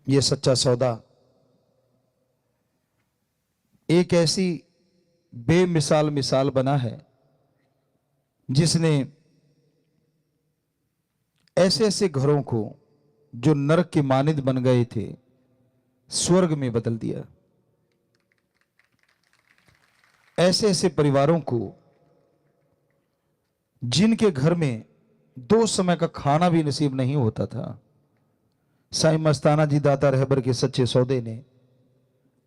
ये सच्चा सौदा एक ऐसी बेमिसाल मिसाल बना है जिसने ऐसे ऐसे घरों को जो नरक के मानिद बन गए थे स्वर्ग में बदल दिया। ऐसे ऐसे परिवारों को जिनके घर में 2 समय का खाना भी नसीब नहीं होता था, साईं मस्ताना जी दाता रहबर के सच्चे सौदे ने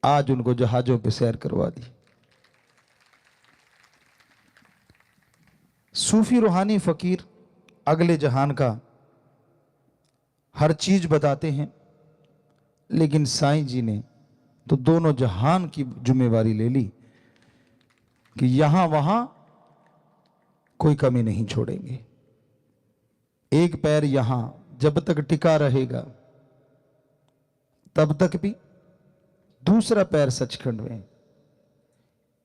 आज उनको जहाजों पे सैर करवा दी। सूफी रूहानी फकीर अगले जहान का हर चीज बताते हैं, लेकिन साईं जी ने तो दोनों जहान की जिम्मेवारी ले ली कि यहां वहां कोई कमी नहीं छोड़ेंगे। एक पैर यहां जब तक टिका रहेगा तब तक भी दूसरा पैर सचखंड में।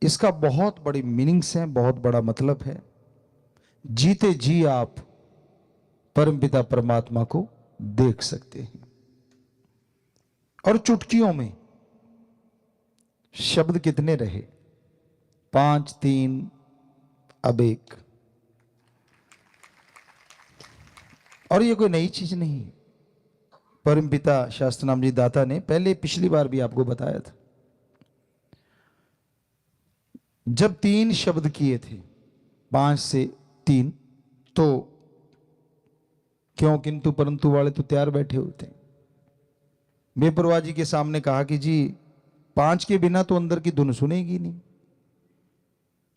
इसका बहुत बड़ी मीनिंग्स हैं, बहुत बड़ा मतलब है। जीते जी आप परमपिता परमात्मा को देख सकते हैं। और चुटकियों में शब्द कितने रहे? 5 3 अब 1। और ये कोई नई चीज नहीं। परमपिता शास्त्रनाम जी दाता ने पहले पिछली बार भी आपको बताया था, जब 3 शब्द किए थे 5 से 3, तो क्यों किंतु परंतु वाले तो तैयार बैठे होते हैं। बेपरवाह जी के सामने कहा कि जी 5 के बिना तो अंदर की धुन सुनेगी नहीं।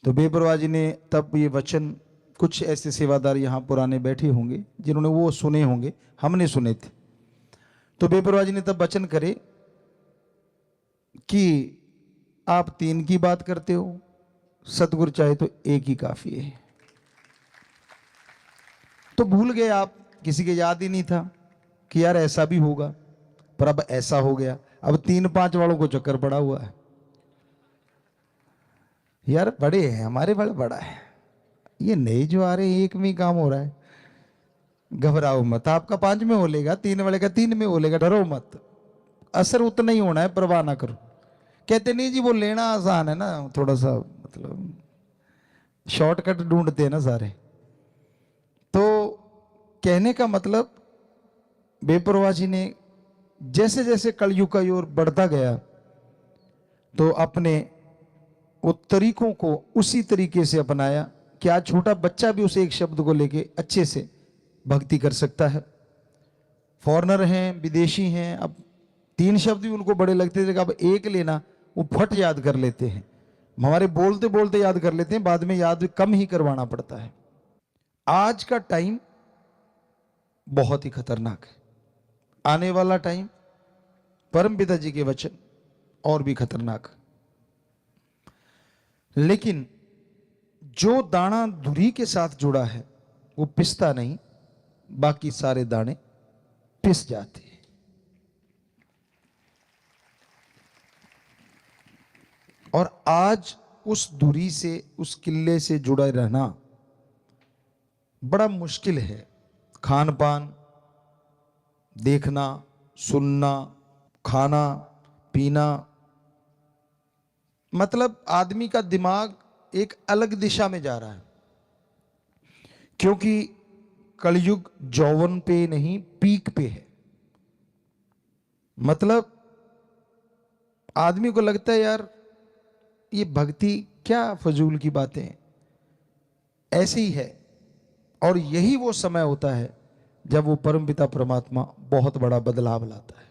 तो बेपरवाह जी ने तब ये वचन, कुछ ऐसे सेवादार यहां पुराने बैठे होंगे जिन्होंने वो सुने होंगे, हमने सुने थे। तो बेपरवाह जी ने तब वचन करे कि आप 3 की बात करते हो, सतगुरु चाहे तो 1 ही काफी है। तो भूल गए आप, किसी के याद ही नहीं था कि यार ऐसा भी होगा, पर अब ऐसा हो गया। अब 3 5 वालों को चक्कर पड़ा हुआ है। यार बड़े हैं हमारे, बड़ा बड़ा है, ये नए जो आ रहे हैं 1 में ही काम हो रहा है। घबराओ मत, आपका 5 में हो लेगा, 3 वाले का 3 में हो लेगा, डरो मत, असर उतना ही होना है, परवाह ना करो। कहते नहीं जी वो लेना आसान है ना, थोड़ा सा मतलब शॉर्टकट ढूंढते हैं ना सारे। तो कहने का मतलब बेपरवाह जी ने जैसे जैसे कलयुग का ओर बढ़ता गया तो अपने वो तरीकों को उसी तरीके से अपनाया कि आज छोटा बच्चा भी उस एक शब्द को लेके अच्छे से भक्ति कर सकता है। फॉरेनर हैं, विदेशी हैं, अब 3 शब्द भी उनको बड़े लगते थे, अब 1 लेना वो फट याद कर लेते हैं। हमारे बोलते बोलते याद कर लेते हैं, बाद में याद कम ही करवाना पड़ता है। आज का टाइम बहुत ही खतरनाक है, आने वाला टाइम परम पिता जी के वचन और भी खतरनाक। लेकिन जो दाना धुरी के साथ जुड़ा है वो पिसता नहीं, बाकी सारे दाने पिस जाते हैं। और आज उस धुरी से, उस किले से जुड़ा रहना बड़ा मुश्किल है। खान पान, देखना, सुनना, खाना पीना, मतलब आदमी का दिमाग एक अलग दिशा में जा रहा है, क्योंकि कलयुग जौवन पे नहीं पीक पे है। मतलब आदमी को लगता है यार ये भक्ति क्या फजूल की बातें हैं, ऐसे ही है। और यही वो समय होता है जब वो परमपिता परमात्मा बहुत बड़ा बदलाव लाता है।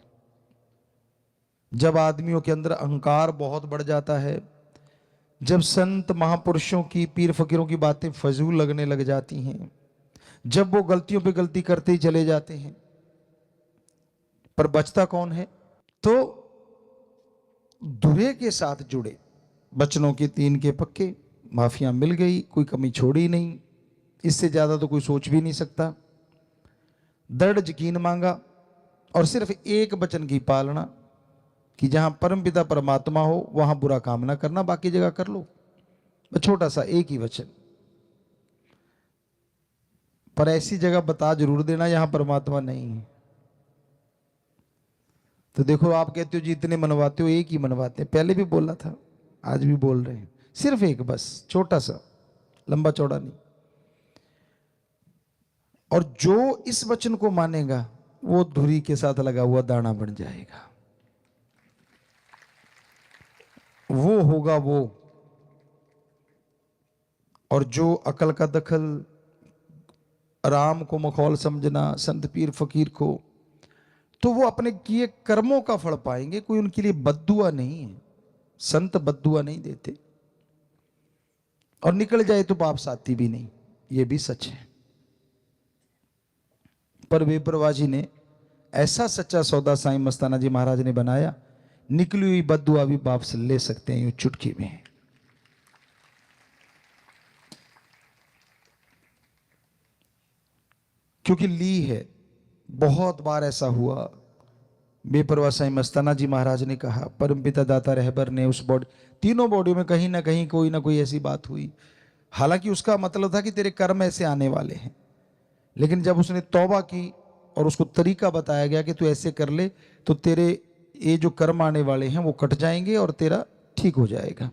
जब आदमियों के अंदर अहंकार बहुत बढ़ जाता है, जब संत महापुरुषों की, पीर फकीरों की बातें फजूल लगने लग जाती हैं, जब वो गलतियों पे गलती करते ही चले जाते हैं, पर बचता कौन है? तो धुरे के साथ जुड़े बचनों के 3 के पक्के, माफिया मिल गई, कोई कमी छोड़ी नहीं, इससे ज्यादा तो कोई सोच भी नहीं सकता। दृढ़ यकीन मांगा और सिर्फ एक वचन की पालना कि जहां परमपिता परमात्मा हो वहां बुरा काम ना करना, बाकी जगह कर लो। छोटा सा एक ही वचन, पर ऐसी जगह बता जरूर देना जहां परमात्मा नहीं है। तो देखो, आप कहते हो जी इतने मनवाते हो, एक ही मनवाते हैं। पहले भी बोला था, आज भी बोल रहे हैं, सिर्फ एक, बस छोटा सा, लंबा चौड़ा नहीं। और जो इस वचन को मानेगा वो धुरी के साथ लगा हुआ दाना बन जाएगा। वो होगा वो। और जो अकल का दखल, राम को मखौल समझना, संत पीर फकीर को, तो वो अपने किए कर्मों का फल पाएंगे। कोई उनके लिए बद्दुआ नहीं है। संत बद्दुआ नहीं देते, और निकल जाए तो पाप साथी भी नहीं, ये भी सच है। पर बेपरवाह जी ने ऐसा सच्चा सौदा साईं मस्ताना जी महाराज ने बनाया, निकली हुई बद्दुआ भी बाप से ले सकते हैं यूं चुटकी में। क्योंकि ली है। बहुत बार ऐसा हुआ। बेपरवाह साईं मस्ताना जी महाराज ने कहा, परमपिता दाता रहबर ने उस बॉडी, तीनों बॉडियों में कहीं ना कहीं कोई ना कोई ऐसी बात हुई। हालांकि उसका मतलब था कि तेरे कर्म ऐसे आने वाले हैं, लेकिन जब उसने तौबा की और उसको तरीका बताया गया कि तू ऐसे कर ले तो तेरे ये जो कर्म आने वाले हैं वो कट जाएंगे और तेरा ठीक हो जाएगा,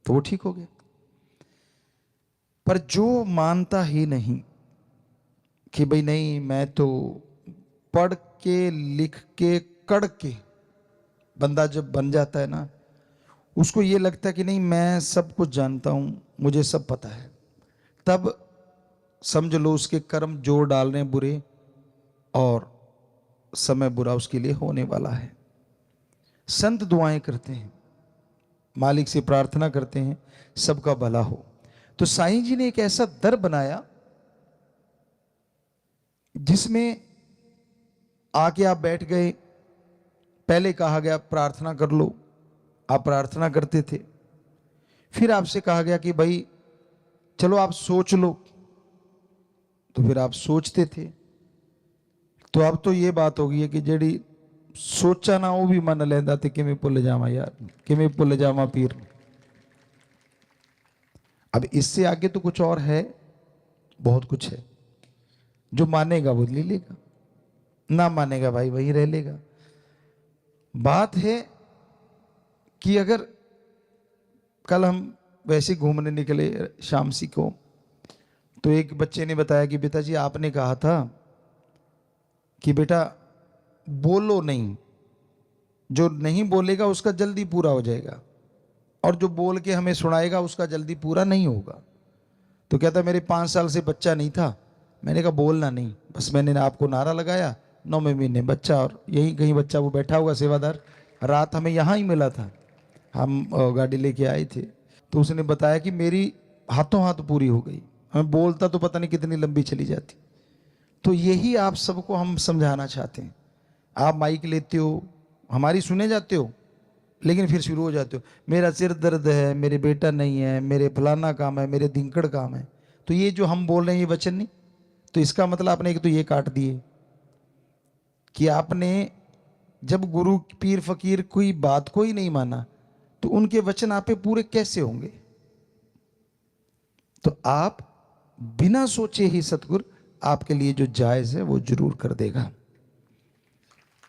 तो वो ठीक हो गया। पर जो मानता ही नहीं कि भाई नहीं, मैं तो पढ़ के लिख के कड़ के, बंदा जब बन जाता है ना, उसको ये लगता है कि नहीं मैं सब कुछ जानता हूं, मुझे सब पता है, तब समझ लो उसके कर्म जोर डाल रहे हैं बुरे, और समय बुरा उसके लिए होने वाला है। संत दुआएं करते हैं, मालिक से प्रार्थना करते हैं सबका भला हो। तो साईं जी ने एक ऐसा दर बनाया जिसमें आके आप बैठ गए, पहले कहा गया प्रार्थना कर लो, आप प्रार्थना करते थे। फिर आपसे कहा गया कि भाई चलो आप सोच लो, तो फिर आप सोचते थे। तो अब तो ये बात हो गई है कि जेड़ी सोचा ना वो भी मन लेंदा ते किवें भुल जावा यार, किवें भुल जावा पीर। अब इससे आगे तो कुछ और है, बहुत कुछ है। जो मानेगा वो ले लेगा, ना मानेगा भाई वही रह लेगा। बात है कि अगर कल हम वैसे घूमने निकले शामसी को, तो एक बच्चे ने बताया कि पिताजी आपने कहा था कि बेटा बोलो नहीं, जो नहीं बोलेगा उसका जल्दी पूरा हो जाएगा, और जो बोल के हमें सुनाएगा उसका जल्दी पूरा नहीं होगा। तो कहता मेरे 5 साल से बच्चा नहीं था, मैंने कहा बोलना नहीं, बस मैंने आपको नारा लगाया, 9वें महीने बच्चा, और यहीं कहीं बच्चा वो बैठा हुआ सेवादार, रात हमें यहाँ ही मिला था, हम गाड़ी लेके आए थे। तो उसने बताया कि मेरी हाथों हाथ पूरी हो गई, हमें बोलता तो पता नहीं कितनी लंबी चली जाती। तो यही आप सबको हम समझाना चाहते हैं। आप माइक लेते हो, हमारी सुने जाते हो, लेकिन फिर शुरू हो जाते हो मेरा सिर दर्द है, मेरे बेटा नहीं है, मेरे फलाना काम है, मेरे धिंकड़ काम है। तो ये जो हम बोल रहे हैं ये वचन नहीं, तो इसका मतलब आपने एक तो ये काट दिए कि आपने जब गुरु पीर फकीर कोई बात को ही नहीं माना तो उनके वचन आप पे पूरे कैसे होंगे। तो आप बिना सोचे ही सतगुरु आपके लिए जो जायज है वो जरूर कर देगा।